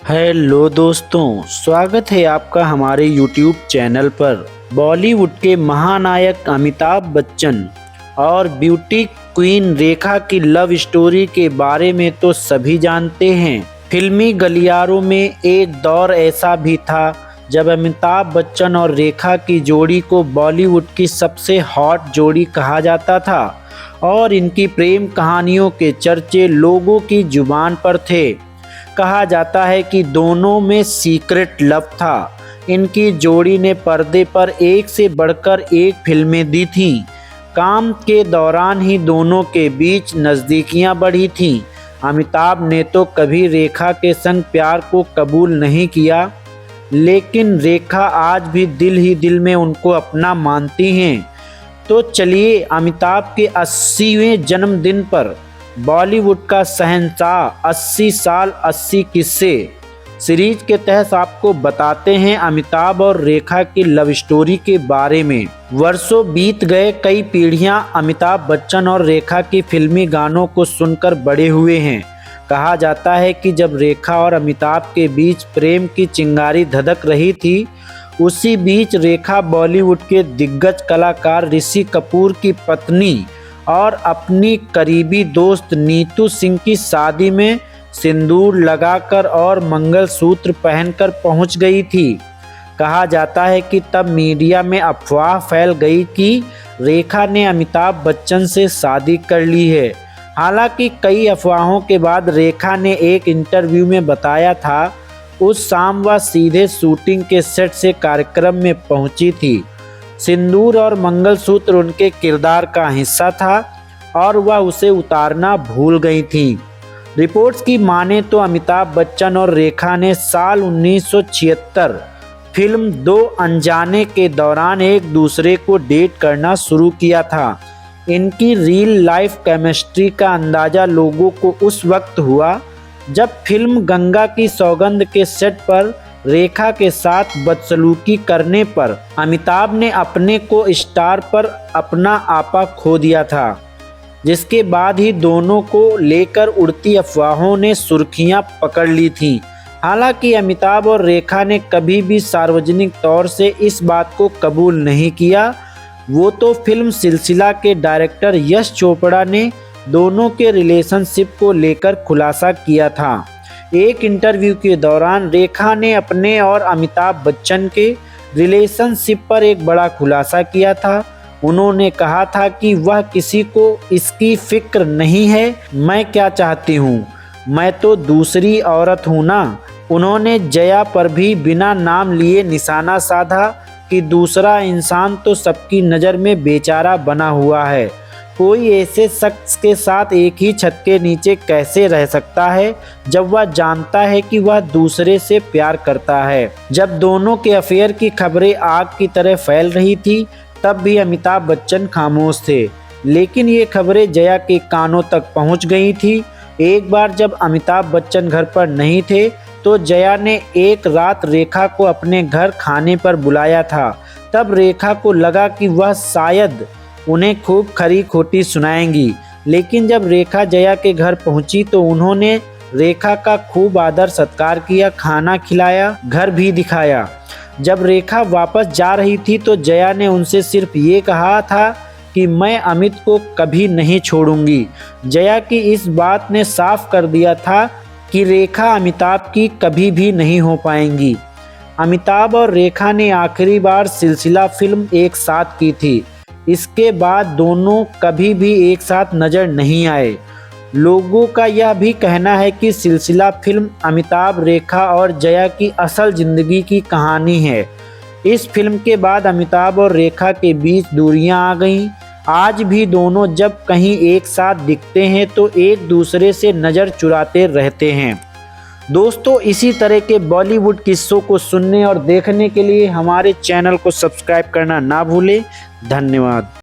Hello दोस्तों, स्वागत है आपका हमारे YouTube चैनल पर। बॉलीवुड के महानायक अमिताभ बच्चन और ब्यूटी क्वीन रेखा की लव स्टोरी के बारे में तो सभी जानते हैं। फिल्मी गलियारों में एक दौर ऐसा भी था जब अमिताभ बच्चन और रेखा की जोड़ी को बॉलीवुड की सबसे हॉट जोड़ी कहा जाता था और इनकी प्रेम कहानियों के चर्चे लोगों की जुबान पर थे। कहा जाता है कि दोनों में सीक्रेट लव था। इनकी जोड़ी ने पर्दे पर एक से बढ़कर एक फिल्में दी थीं। काम के दौरान ही दोनों के बीच नज़दीकियां बढ़ी थीं। अमिताभ ने तो कभी रेखा के संग प्यार को कबूल नहीं किया, लेकिन रेखा आज भी दिल ही दिल में उनको अपना मानती हैं। तो चलिए अमिताभ के 80वें जन्मदिन पर बॉलीवुड का शहंशाह 80 साल 80 किस्से सीरीज के तहत आपको बताते हैं अमिताभ और रेखा की लव स्टोरी के बारे में। वर्षों बीत गए, कई पीढ़ियां अमिताभ बच्चन और रेखा की फिल्मी गानों को सुनकर बड़े हुए हैं। कहा जाता है कि जब रेखा और अमिताभ के बीच प्रेम की चिंगारी धधक रही थी, उसी बीच रेखा बॉलीवुड के दिग्गज कलाकार ऋषि कपूर की पत्नी और अपनी करीबी दोस्त नीतू सिंह की शादी में सिंदूर लगाकर और मंगलसूत्र पहनकर पहुंच गई थी। कहा जाता है कि तब मीडिया में अफवाह फैल गई कि रेखा ने अमिताभ बच्चन से शादी कर ली है। हालांकि कई अफवाहों के बाद रेखा ने एक इंटरव्यू में बताया था उस शाम वह सीधे शूटिंग के सेट से कार्यक्रम में पहुंची थी। सिंदूर और मंगलसूत्र उनके किरदार का हिस्सा था और वह उसे उतारना भूल गई थीं। रिपोर्ट्स की माने तो अमिताभ बच्चन और रेखा ने साल 1976 फिल्म दो अनजाने के दौरान एक दूसरे को डेट करना शुरू किया था। इनकी रियल लाइफ केमिस्ट्री का अंदाज़ा लोगों को उस वक्त हुआ जब फिल्म गंगा की सौगंध के सेट पर रेखा के साथ बदसलूकी करने पर अमिताभ ने अपने को स्टार पर अपना आपा खो दिया था, जिसके बाद ही दोनों को लेकर उड़ती अफवाहों ने सुर्खियां पकड़ ली थीं। हालांकि अमिताभ और रेखा ने कभी भी सार्वजनिक तौर से इस बात को कबूल नहीं किया। वो तो फिल्म सिलसिला के डायरेक्टर यश चोपड़ा ने दोनों के रिलेशनशिप को लेकर खुलासा किया था। एक इंटरव्यू के दौरान रेखा ने अपने और अमिताभ बच्चन के रिलेशनशिप पर एक बड़ा खुलासा किया था। उन्होंने कहा था कि वह किसी को इसकी फिक्र नहीं है, मैं क्या चाहती हूँ, मैं तो दूसरी औरत हूँ ना। उन्होंने जया पर भी बिना नाम लिए निशाना साधा कि दूसरा इंसान तो सबकी नज़र में बेचारा बना हुआ है। कोई ऐसे शख्स के साथ एक ही छत के नीचे कैसे रह सकता है जब वह जानता है कि वह दूसरे से प्यार करता है। जब दोनों के अफेयर की खबरें आग की तरह फैल रही थी, तब भी अमिताभ बच्चन खामोश थे, लेकिन ये खबरें जया के कानों तक पहुंच गई थी। एक बार जब अमिताभ बच्चन घर पर नहीं थे तो जया ने एक रात रेखा को अपने घर खाने पर बुलाया था। तब रेखा को लगा कि वह शायद उन्हें खूब खरी खोटी सुनाएंगी, लेकिन जब रेखा जया के घर पहुंची तो उन्होंने रेखा का खूब आदर सत्कार किया, खाना खिलाया, घर भी दिखाया। जब रेखा वापस जा रही थी तो जया ने उनसे सिर्फ ये कहा था कि मैं अमित को कभी नहीं छोड़ूंगी। जया की इस बात ने साफ कर दिया था कि रेखा अमिताभ की कभी भी नहीं हो पाएंगी। अमिताभ और रेखा ने आखिरी बार सिलसिला फिल्म एक साथ की थी। इसके बाद दोनों कभी भी एक साथ नजर नहीं आए। लोगों का यह भी कहना है कि सिलसिला फिल्म अमिताभ, रेखा और जया की असल जिंदगी की कहानी है। इस फिल्म के बाद अमिताभ और रेखा के बीच दूरियां आ गईं। आज भी दोनों जब कहीं एक साथ दिखते हैं तो एक दूसरे से नज़र चुराते रहते हैं। दोस्तों, इसी तरह के बॉलीवुड किस्सों को सुनने और देखने के लिए हमारे चैनल को सब्सक्राइब करना ना भूलें। धन्यवाद।